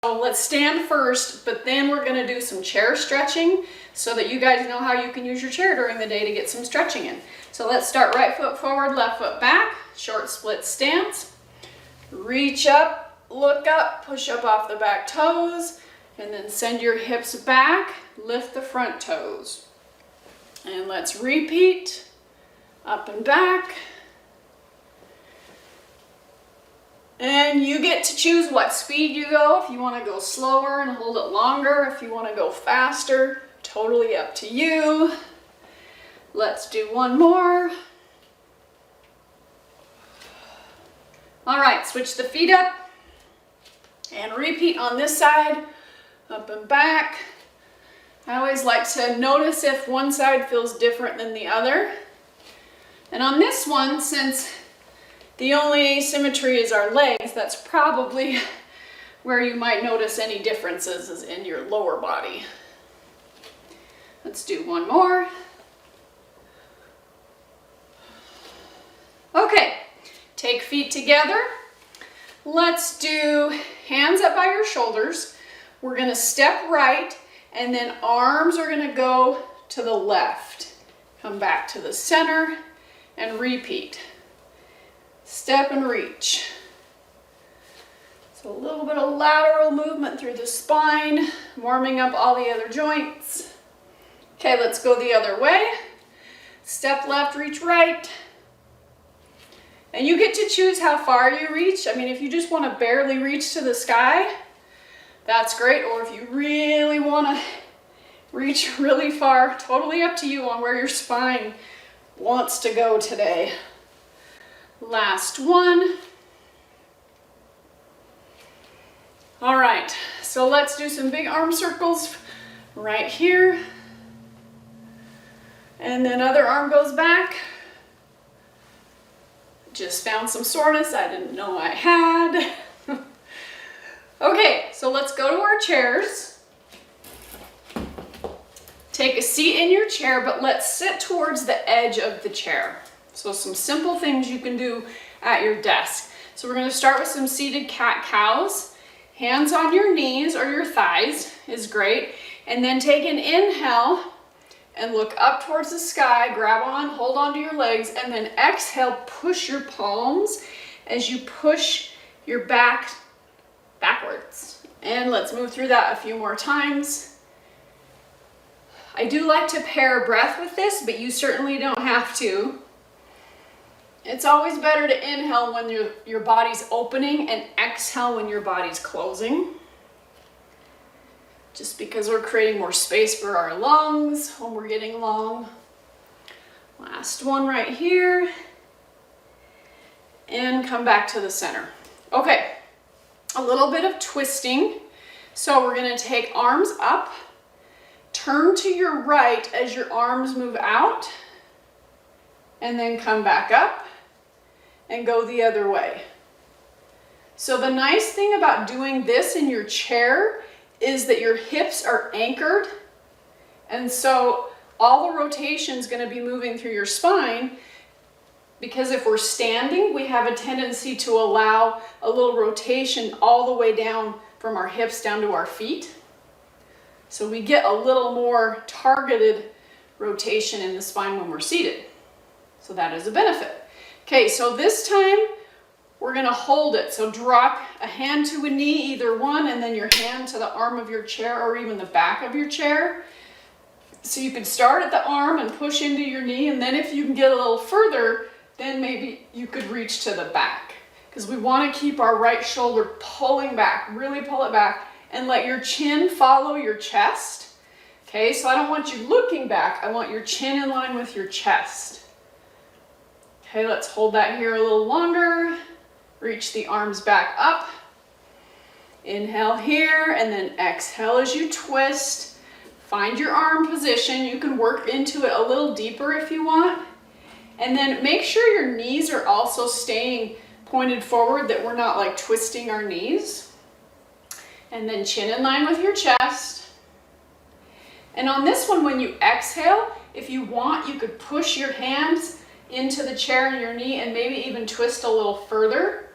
So let's stand first, but then we're going to do some chair stretching so that you guys know how you can use your chair during the day to get some stretching in. So let's start right foot forward, left foot back, short split stance. Reach up, look up, push up off the back toes, and then send your hips back, lift the front toes. And let's repeat, up and back. And you get to choose what speed you go. If you want to go slower and hold it longer, if you want to go faster, totally up to you. Let's do one more. All right, switch the feet up and repeat on this side, up and back. I always like to notice if one side feels different than the other. And on this one, since the only asymmetry is our legs, that's probably where you might notice any differences is in your lower body. Let's do one more. Okay, take feet together. Let's do hands up by your shoulders. We're gonna step right, and then arms are gonna go to the left. Come back to the center and repeat. Step and reach. So a little bit of lateral movement through the spine, warming up all the other joints. Okay, let's go the other way. Step left, reach right. And you get to choose how far you reach. I mean, if you just want to barely reach to the sky, that's great. Or if you really want to reach really far, totally up to you on where your spine wants to go today. Last one. All right, so let's do some big arm circles right here. And then other arm goes back. Just found some soreness I didn't know I had. Okay, so let's go to our chairs. Take a seat in your chair, but let's sit towards the edge of the chair. So some simple things you can do at your desk. So we're going to start with some seated cat-cows. Hands on your knees or your thighs is great. And then take an inhale and look up towards the sky, grab on, hold on to your legs, and then exhale, push your palms as you push your back backwards. And let's move through that a few more times. I do like to pair breath with this, but you certainly don't have to. It's always better to inhale when your body's opening and exhale when your body's closing. Just because we're creating more space for our lungs when we're getting long. Last one right here. And come back to the center. Okay, a little bit of twisting. So we're gonna take arms up, turn to your right as your arms move out, and then come back up and go the other way. So the nice thing about doing this in your chair is that your hips are anchored, and so all the rotation is going to be moving through your spine, because if we're standing, we have a tendency to allow a little rotation all the way down from our hips down to our feet. So we get a little more targeted rotation in the spine when we're seated. So that is a benefit. Okay, so this time we're gonna hold it. So drop a hand to a knee, either one, and then your hand to the arm of your chair or even the back of your chair. So you can start at the arm and push into your knee, and then if you can get a little further, then maybe you could reach to the back. Because we wanna keep our right shoulder pulling back, really pull it back, and let your chin follow your chest. Okay, so I don't want you looking back, I want your chin in line with your chest. Okay, let's hold that here a little longer. Reach the arms back up. Inhale here, and then exhale as you twist. Find your arm position. You can work into it a little deeper if you want. And then make sure your knees are also staying pointed forward, that we're not like twisting our knees. And then chin in line with your chest. And on this one, when you exhale, if you want, you could push your hands into the chair and your knee and maybe even twist a little further.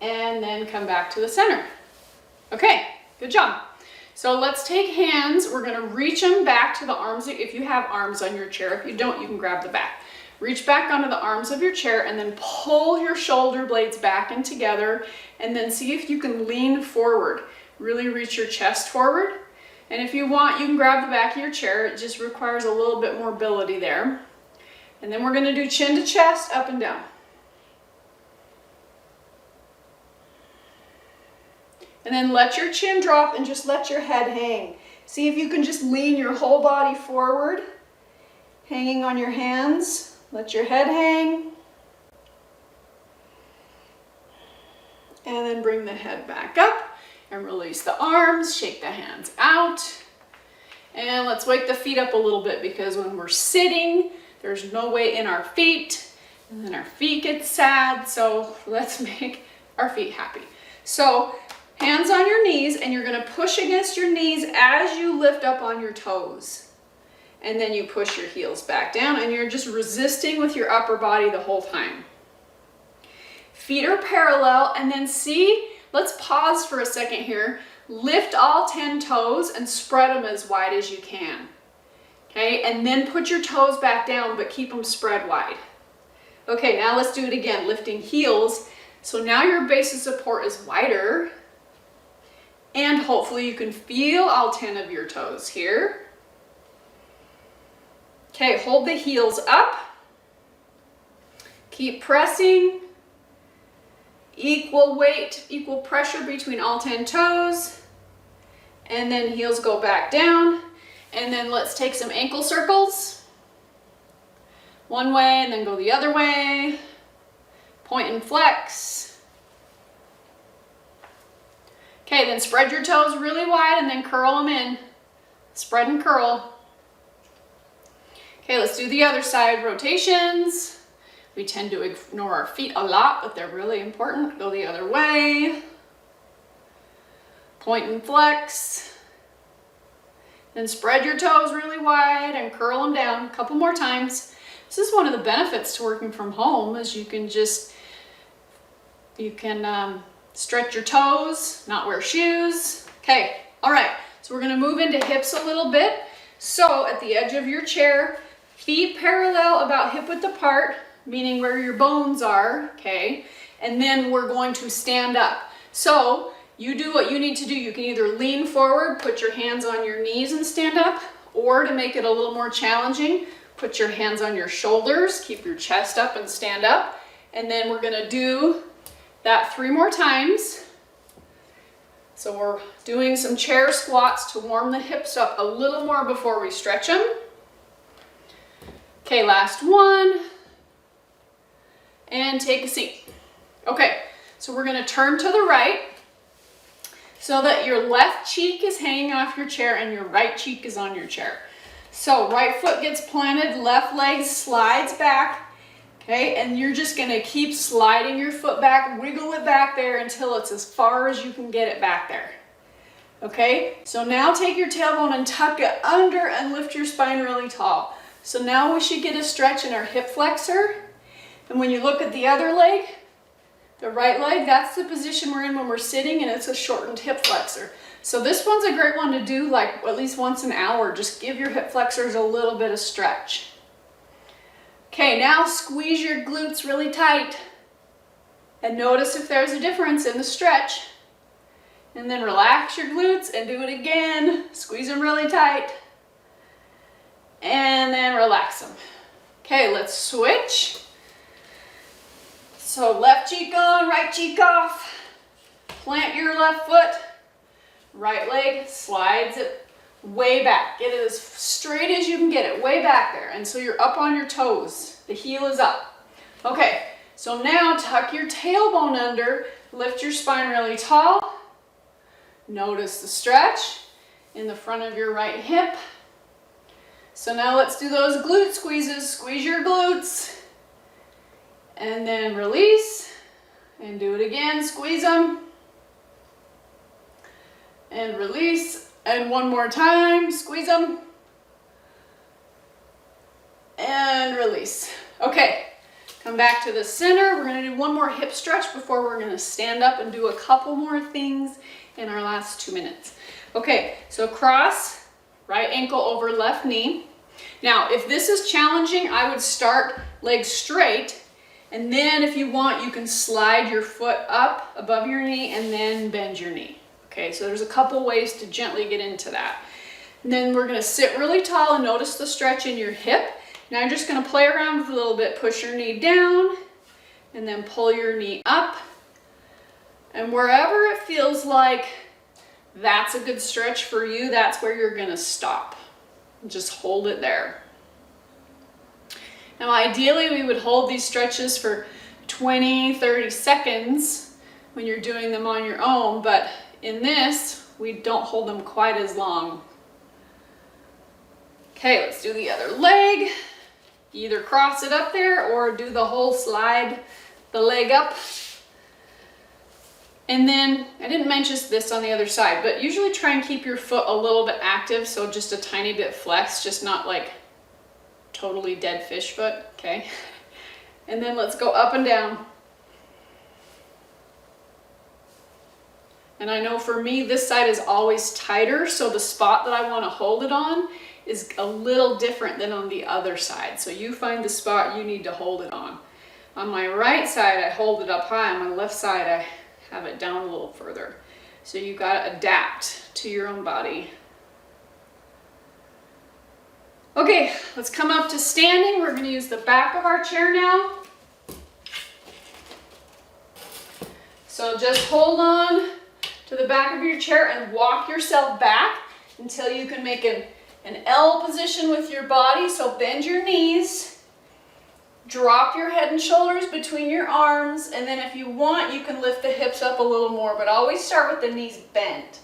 and then come back to the center. Okay, good job. So let's take hands. We're gonna reach them back to the arms, if you have arms on your chair. If you don't, you can grab the back. Reach back onto the arms of your chair and then pull your shoulder blades back and together, and then see if you can lean forward. Really reach your chest forward. And if you want, you can grab the back of your chair. It just requires a little bit more mobility there. And then we're gonna do chin to chest, up and down. And then let your chin drop and just let your head hang. See if you can just lean your whole body forward, hanging on your hands. Let your head hang. And then bring the head back up and release the arms, shake the hands out. And let's wake the feet up a little bit, because when we're sitting, there's no weight in our feet, and then our feet get sad. So let's make our feet happy. So hands on your knees, and you're gonna push against your knees as you lift up on your toes. And then you push your heels back down, and you're just resisting with your upper body the whole time. Feet are parallel, and then see, let's pause for a second here. Lift all 10 toes and spread them as wide as you can. Okay, and then put your toes back down, but keep them spread wide. Okay, now let's do it again, lifting heels. So now your base of support is wider, and hopefully you can feel all 10 of your toes here. Okay, hold the heels up. Keep pressing. Equal weight, equal pressure between all 10 toes. And then heels go back down. And then let's take some ankle circles. One way and then go the other way. Point and flex. Okay, then spread your toes really wide and then curl them in. Spread and curl. Okay, let's do the other side, rotations. We tend to ignore our feet a lot, but they're really important. Go the other way. Point and flex. Then spread your toes really wide and curl them down a couple more times. This is one of the benefits to working from home, is you can stretch your toes, not wear shoes. Okay, all right, so we're gonna move into hips a little bit. So at the edge of your chair, feet parallel, about hip width apart, meaning where your bones are, okay? And then we're going to stand up. So you do what you need to do. You can either lean forward, put your hands on your knees and stand up, or to make it a little more challenging, put your hands on your shoulders, keep your chest up and stand up. And then we're gonna do that 3 more times. So we're doing some chair squats to warm the hips up a little more before we stretch them. Okay, last one. And take a seat. Okay, so we're gonna turn to the right so that your left cheek is hanging off your chair and your right cheek is on your chair. So right foot gets planted, left leg slides back, okay? And you're just gonna keep sliding your foot back, wiggle it back there until it's as far as you can get it back there. Okay, so now take your tailbone and tuck it under and lift your spine really tall. So now we should get a stretch in our hip flexor. And when you look at the other leg, the right leg, that's the position we're in when we're sitting, and it's a shortened hip flexor. So this one's a great one to do like at least once an hour. Just give your hip flexors a little bit of stretch. Okay, now squeeze your glutes really tight and notice if there's a difference in the stretch. And then relax your glutes and do it again. Squeeze them really tight. And then relax them. Okay, let's switch. So left cheek on, right cheek off. Plant your left foot. Right leg slides it way back. Get it as straight as you can get it, way back there. And so you're up on your toes. The heel is up. Okay, so now tuck your tailbone under. Lift your spine really tall. Notice the stretch in the front of your right hip. So now let's do those glute squeezes. Squeeze your glutes. And then release. And do it again. Squeeze them. And release. And one more time. Squeeze them. And release. Okay. Come Come back to the center. We're gonna do one more hip stretch before we're gonna stand up and do a couple more things in our last 2 minutes. Okay, so cross, right ankle over left knee. Now, if this is challenging, I would start legs straight, and then if you want, you can slide your foot up above your knee and then bend your knee. Okay, so there's a couple ways to gently get into that. And then we're gonna sit really tall and notice the stretch in your hip. Now you're just gonna play around with a little bit. Push your knee down and then pull your knee up. And wherever it feels like that's a good stretch for you, that's where you're gonna stop. Just hold it there. Now ideally we would hold these stretches for 20, 30 seconds when you're doing them on your own, but in this, we don't hold them quite as long. Okay, let's do the other leg. Either cross it up there or do the whole slide the leg up. And then, I didn't mention this on the other side, but usually try and keep your foot a little bit active, so just a tiny bit flexed, just not like totally dead fish foot, okay? And then let's go up and down. And I know for me, this side is always tighter, so the spot that I want to hold it on is a little different than on the other side. So you find the spot you need to hold it on. On my right side, I hold it up high. On my left side, I have it down a little further. So you gotta adapt to your own body. Okay, let's come up to standing. We're gonna use the back of our chair now. So just hold on to the back of your chair and walk yourself back until you can make an L position with your body. So bend your knees, drop your head and shoulders between your arms, and then if you want, you can lift the hips up a little more, but always start with the knees bent.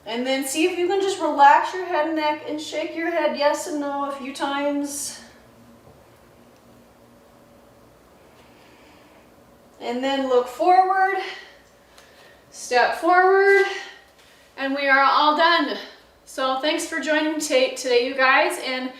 And then see if you can just relax your head and neck and shake your head yes and no a few times. And then look forward, step forward, and we are all done. So thanks for joining today, you guys, and